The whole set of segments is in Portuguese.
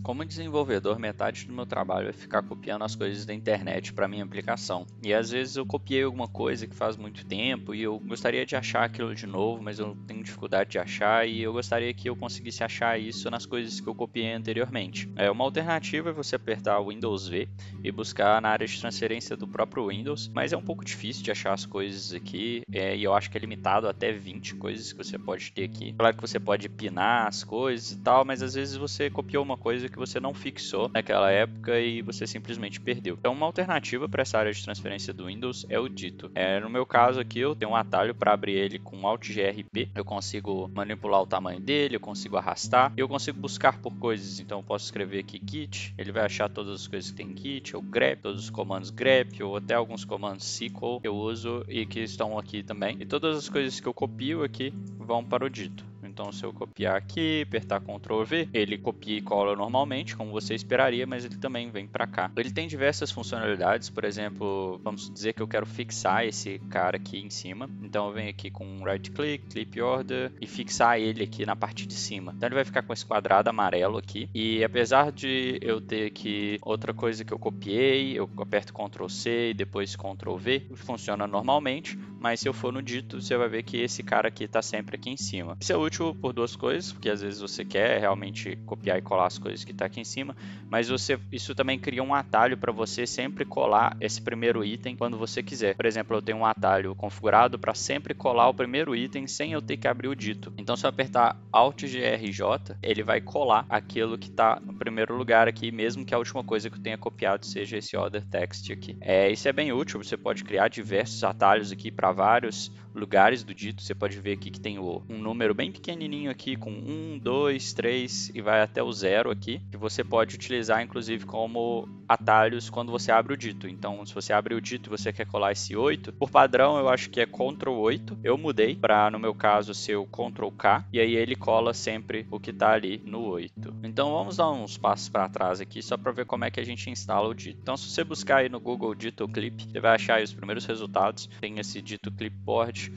Como desenvolvedor, metade do meu trabalho é ficar copiando as coisas da internet para minha aplicação. E às vezes eu copiei alguma coisa que faz muito tempo e eu gostaria de achar aquilo de novo, mas eu tenho dificuldade de achar e eu gostaria que eu conseguisse achar isso nas coisas que eu copiei anteriormente. Uma alternativa é você apertar o Windows V e buscar na área de transferência do próprio Windows, mas é um pouco difícil de achar as coisas aqui e eu acho que é limitado até 20 coisas que você pode ter aqui. Claro que você pode pinar as coisas e tal, mas às vezes você copiou uma coisa que você não fixou naquela época e você simplesmente perdeu. Então, uma alternativa para essa área de transferência do Windows é o Dito. No meu caso aqui, eu tenho um atalho para abrir ele com Alt GRP. Eu consigo manipular o tamanho dele, eu consigo arrastar e eu consigo buscar por coisas. Então, eu posso escrever aqui Git, ele vai achar todas as coisas que tem Git, ou grep, todos os comandos grep, ou até alguns comandos SQL que eu uso e que estão aqui também. E todas as coisas que eu copio aqui vão para o Dito. Então, se eu copiar aqui, apertar Ctrl V, ele copia e cola normalmente, como você esperaria, mas ele também vem para cá. Ele tem diversas funcionalidades, por exemplo, vamos dizer que eu quero fixar esse cara aqui em cima. Então, eu venho aqui com right click, clip order e fixar ele aqui na parte de cima. Então, ele vai ficar com esse quadrado amarelo aqui. E apesar de eu ter aqui outra coisa que eu copiei, eu aperto Ctrl C e depois Ctrl V, funciona normalmente. Mas se eu for no Dito, você vai ver que esse cara aqui está sempre aqui em cima. Isso é útil por duas coisas, porque às vezes você quer realmente copiar e colar as coisas que está aqui em cima, mas isso também cria um atalho para você sempre colar esse primeiro item quando você quiser. Por exemplo, eu tenho um atalho configurado para sempre colar o primeiro item sem eu ter que abrir o Dito. Então, se eu apertar Alt GRJ, ele vai colar aquilo que está no primeiro lugar aqui, mesmo que a última coisa que eu tenha copiado seja esse order text aqui. Isso é bem útil, você pode criar diversos atalhos aqui para vários lugares do Dito. Você pode ver aqui que tem um número bem pequenininho aqui com 1, 2, 3 e vai até o 0 aqui, que você pode utilizar inclusive como atalhos quando você abre o Dito. Então, se você abre o Dito e você quer colar esse 8, por padrão eu acho que é Ctrl 8. Eu mudei para, no meu caso, ser o Ctrl K, e aí ele cola sempre o que está ali no 8. Então, vamos dar uns passos para trás aqui só para ver como é que a gente instala o Dito. Então, se você buscar aí no Google Dito Clip, você vai achar aí os primeiros resultados. Tem esse Dito Clipboard.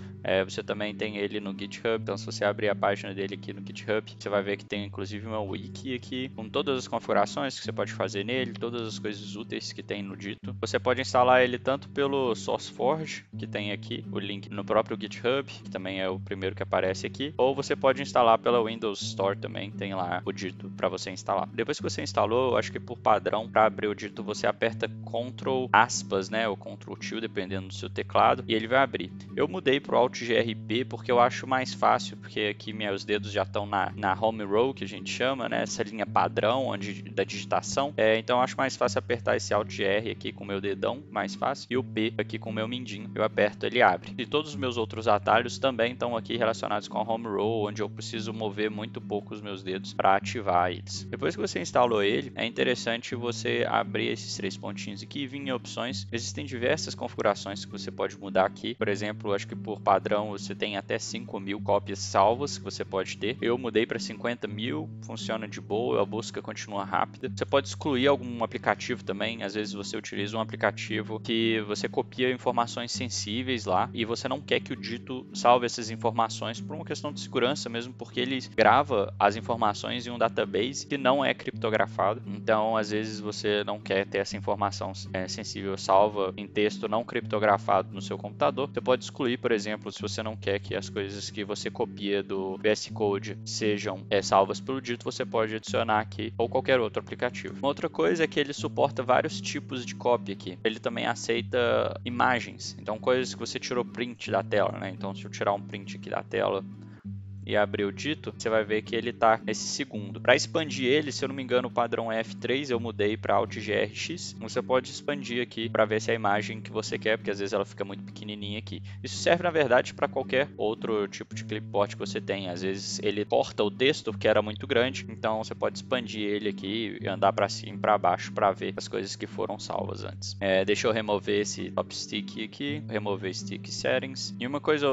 Você também tem ele no GitHub, então se você abrir a página dele aqui no GitHub, você vai ver que tem inclusive uma wiki aqui com todas as configurações que você pode fazer nele, todas as coisas úteis que tem no Dito. Você pode instalar ele tanto pelo SourceForge, que tem aqui o link no próprio GitHub, que também é o primeiro que aparece aqui, ou você pode instalar pela Windows Store também, tem lá o Dito para você instalar. Depois que você instalou, eu acho que por padrão, para abrir o Dito, você aperta Ctrl aspas, né, ou Ctrl T, dependendo do seu teclado, e ele vai abrir. Eu mudei para o Alt GRP porque eu acho mais fácil, porque aqui meus dedos já estão na home row, que a gente chama, né? Essa linha padrão da digitação. Então eu acho mais fácil apertar esse Alt GR aqui com o meu dedão, mais fácil, e o P aqui com o meu mindinho. Eu aperto, ele abre. E todos os meus outros atalhos também estão aqui relacionados com a home row, onde eu preciso mover muito pouco os meus dedos para ativar eles. Depois que você instalou ele, é interessante você abrir esses três pontinhos aqui e vir em opções. Existem diversas configurações que você pode mudar aqui. Por exemplo, acho que por padrão você tem até 5.000 cópias salvas que você pode ter. Eu mudei para 50.000, funciona de boa, a busca continua rápida. Você pode excluir algum aplicativo também. Às vezes você utiliza um aplicativo que você copia informações sensíveis lá e você não quer que o Dito salve essas informações por uma questão de segurança mesmo, porque ele grava as informações em um database que não é criptografado. Então, às vezes você não quer ter essa informação sensível salva em texto não criptografado no seu computador. Você pode excluir, por exemplo, se você não quer que as coisas que você copia do VS Code sejam salvas pelo Dito, você pode adicionar aqui ou qualquer outro aplicativo. Uma outra coisa é que ele suporta vários tipos de cópia aqui. Ele também aceita imagens, então coisas que você tirou print da tela, né? Então, se eu tirar um print aqui da tela e abrir o Dito, você vai ver que ele está nesse segundo. Para expandir ele, se eu não me engano, o padrão F3 eu mudei para Alt GRX. Você pode expandir aqui para ver se é a imagem que você quer, porque às vezes ela fica muito pequenininha aqui. Isso serve, na verdade, para qualquer outro tipo de clipboard que você tem. Às vezes ele corta o texto, porque era muito grande, então você pode expandir ele aqui e andar para cima e para baixo para ver as coisas que foram salvas antes. Deixa eu remover esse top stick aqui, remover stick settings. E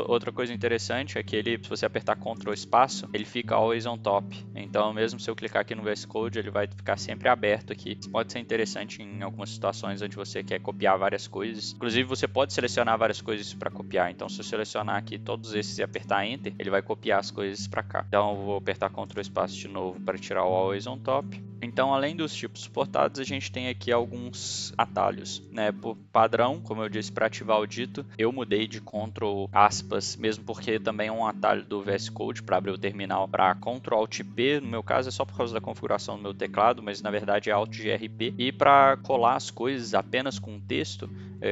outra coisa interessante é que ele, se você apertar Ctrl Ctrl espaço, ele fica always on top. Então, mesmo se eu clicar aqui no VS Code, ele vai ficar sempre aberto aqui. Isso pode ser interessante em algumas situações onde você quer copiar várias coisas. Inclusive, você pode selecionar várias coisas para copiar. Então, se eu selecionar aqui todos esses e apertar Enter, ele vai copiar as coisas para cá. Então, eu vou apertar Ctrl espaço de novo para tirar o always on top. Então, além dos tipos suportados, a gente tem aqui alguns atalhos, né? Por padrão, como eu disse, para ativar o dito, eu mudei de Ctrl aspas, mesmo porque também é um atalho do VS Code para abrir o terminal para Ctrl Alt P. No meu caso é só por causa da configuração do meu teclado, mas na verdade é Alt GRP. E para colar as coisas apenas com texto,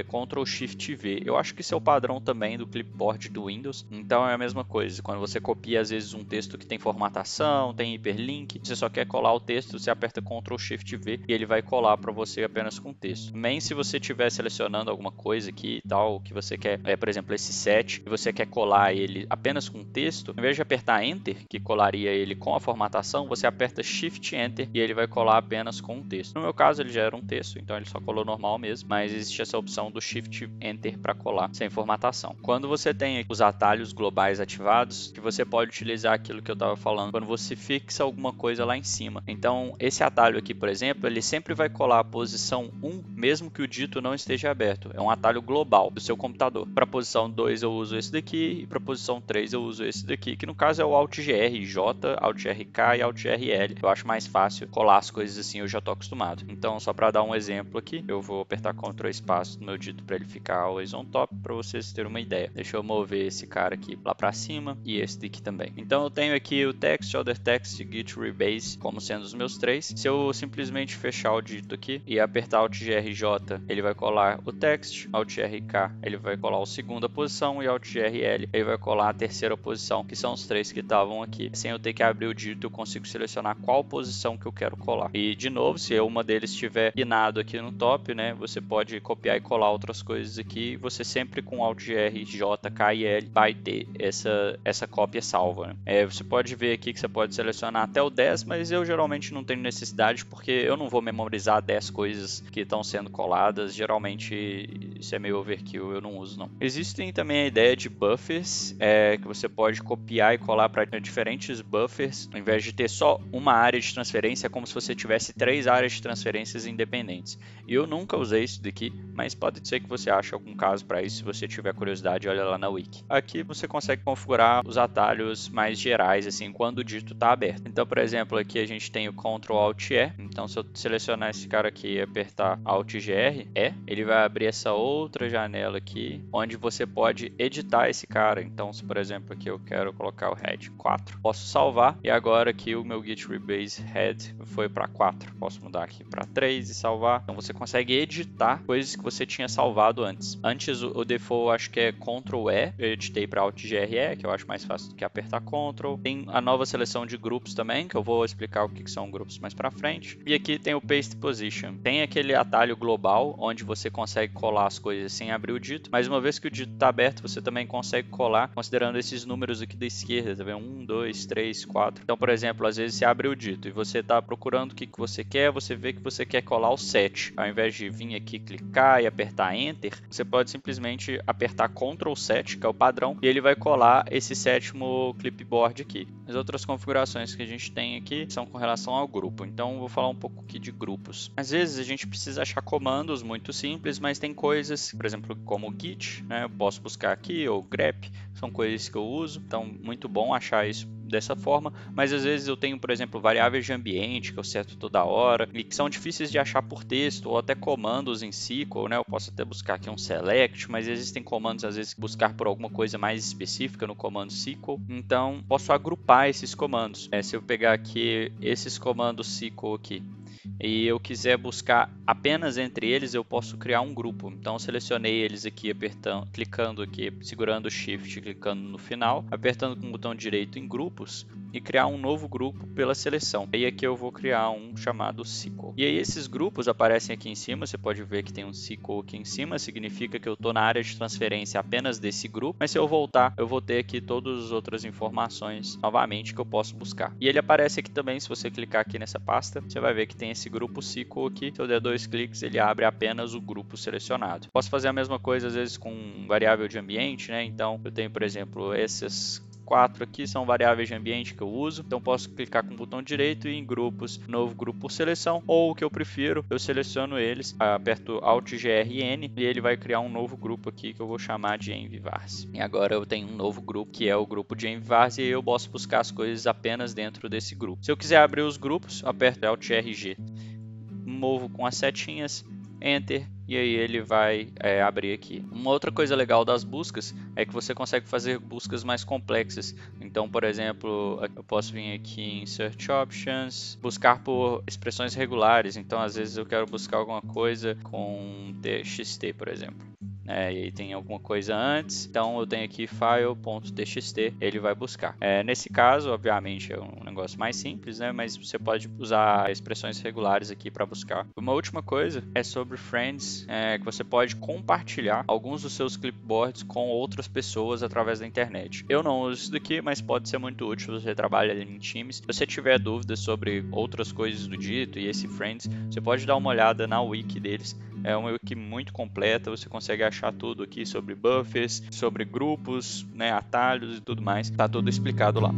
Ctrl Shift V. Eu acho que isso é o padrão também do clipboard do Windows. Então é a mesma coisa. Quando você copia às vezes um texto que tem formatação, tem hiperlink, você só quer colar o texto, você aperta Ctrl Shift V e ele vai colar para você apenas com texto. Também se você estiver selecionando alguma coisa aqui e tal, que você quer, por exemplo, esse set, e você quer colar ele apenas com texto, em vez de apertar Enter, que colaria ele com a formatação, você aperta Shift Enter e ele vai colar apenas com o texto. No meu caso ele já era um texto, então ele só colou normal mesmo, mas existe essa opção do Shift Enter para colar sem formatação. Quando você tem os atalhos globais ativados, que você pode utilizar aquilo que eu estava falando, quando você fixa alguma coisa lá em cima. Então esse atalho aqui, por exemplo, ele sempre vai colar a posição 1, mesmo que o dito não esteja aberto. É um atalho global do seu computador. Para a posição 2 eu uso esse daqui, e para a posição 3 eu uso esse daqui, que no caso é o Alt GR, J, Alt GRK e Alt GRL. Eu acho mais fácil colar as coisas assim, eu já estou acostumado. Então, só para dar um exemplo aqui, eu vou apertar Ctrl espaço no meu dito para ele ficar always on top, para vocês terem uma ideia. Deixa eu mover esse cara aqui lá para cima e esse daqui também. Então, eu tenho aqui o text, other text, git rebase como sendo os meus três. Se eu simplesmente fechar o dito aqui e apertar Alt GRJ, ele vai colar o text, Alt GRK, ele vai colar a segunda posição e Alt GRL, ele vai colar a terceira posição, que são os três que estavam aqui. Sem eu ter que abrir o dito, eu consigo selecionar qual posição que eu quero colar. E de novo, se uma deles estiver pinado aqui no top, né, você pode copiar e colar outras coisas aqui. Você sempre com Alt GR, J, K e L vai ter essa cópia salva, né? Você pode ver aqui que você pode selecionar até o 10, mas eu geralmente não tenho necessidade, porque eu não vou memorizar 10 coisas que estão sendo coladas. Geralmente isso é meio overkill, eu não uso não. Existem também a ideia de buffers, que você pode copiar e colar para diferentes buffers, ao invés de ter só uma área de transferência, é como se você tivesse 3 áreas de transferências independentes. Eu nunca usei isso daqui, mas pode ser que você ache algum caso para isso. Se você tiver curiosidade, olha lá na wiki. Aqui você consegue configurar os atalhos mais gerais, assim, quando o dito está aberto. Então, por exemplo, aqui a gente tem o Ctrl Alt E. Então, se eu selecionar esse cara aqui e apertar Alt GR, ele vai abrir essa outra janela aqui, onde você pode editar esse cara. Então, se por exemplo aqui eu quero colocar o head 4, posso salvar, e agora aqui o meu git rebase head foi para 4. Posso mudar aqui para 3 e salvar. Então você consegue editar coisas que você tinha salvado antes. Antes o default acho que é Ctrl E, eu editei para Alt GRE, que eu acho mais fácil do que apertar Ctrl. Tem a nova seleção de grupos também, que eu vou explicar o que são grupos mais para frente. E aqui tem o Paste Position. Tem aquele atalho global, onde você consegue colar as coisas sem abrir o dito, mas uma vez que o dito está aberto, você também consegue colar, considerando esses números aqui da esquerda, tá vendo? 1, 2, 3, 4. Então, por exemplo, às vezes você abre o dito e você está procurando o que você quer, você vê que você quer colar o 7. Ao invés de vir aqui clicar e apertar Enter, você pode simplesmente apertar Ctrl 7, que é o padrão, e ele vai colar esse sétimo clipboard aqui. As outras configurações que a gente tem aqui são com relação ao grupo. Então, vou falar um pouco aqui de grupos. Às vezes a gente precisa achar comandos muito simples, mas tem coisas, por exemplo, como git, né? Eu posso buscar aqui, ou grep, são coisas que eu uso. Então, muito bom achar isso dessa forma, mas às vezes eu tenho, por exemplo, variáveis de ambiente que eu seto toda hora e que são difíceis de achar por texto, ou até comandos em SQL, né? Eu posso até buscar aqui um select, mas existem comandos às vezes buscar por alguma coisa mais específica no comando SQL, então posso agrupar esses comandos. Se eu pegar aqui esses comandos SQL aqui e eu quiser buscar apenas entre eles, eu posso criar um grupo. Então eu selecionei eles aqui, apertando, clicando aqui, segurando o Shift, clicando no final, apertando com o botão direito em grupos e criar um novo grupo pela seleção. E aqui eu vou criar um chamado SQL. E aí esses grupos aparecem aqui em cima, você pode ver que tem um SQL aqui em cima, significa que eu estou na área de transferência apenas desse grupo, mas se eu voltar, eu vou ter aqui todas as outras informações novamente que eu posso buscar. E ele aparece aqui também, se você clicar aqui nessa pasta, você vai ver que tem esse grupo SQL aqui. Se eu der 2 cliques, ele abre apenas o grupo selecionado. Posso fazer a mesma coisa às vezes com variável de ambiente, né? Então eu tenho, por exemplo, 4 aqui são variáveis de ambiente que eu uso, então posso clicar com o botão direito e em grupos, novo grupo por seleção, ou o que eu prefiro, eu seleciono eles, aperto Alt GRN e ele vai criar um novo grupo aqui que eu vou chamar de Envivarse. E agora eu tenho um novo grupo que é o grupo de Envivarse e eu posso buscar as coisas apenas dentro desse grupo. Se eu quiser abrir os grupos, aperto Alt RG, movo com as setinhas, Enter, e aí ele vai abrir aqui. Uma outra coisa legal das buscas é que você consegue fazer buscas mais complexas. Então, por exemplo, eu posso vir aqui em Search Options, buscar por expressões regulares. Então, às vezes eu quero buscar alguma coisa com txt, por exemplo. E aí tem alguma coisa antes, então eu tenho aqui file.txt, ele vai buscar. Nesse caso, obviamente, é um negócio mais simples, né? Mas você pode usar expressões regulares aqui para buscar. Uma última coisa é sobre Friends, que você pode compartilhar alguns dos seus clipboards com outras pessoas através da internet. Eu não uso isso daqui, mas pode ser muito útil se você trabalha em times. Se você tiver dúvidas sobre outras coisas do Dito e esse Friends, você pode dar uma olhada na wiki deles. É uma wiki muito completa, você consegue achar tudo aqui sobre buffers, sobre grupos, né, atalhos e tudo mais. Tá tudo explicado lá.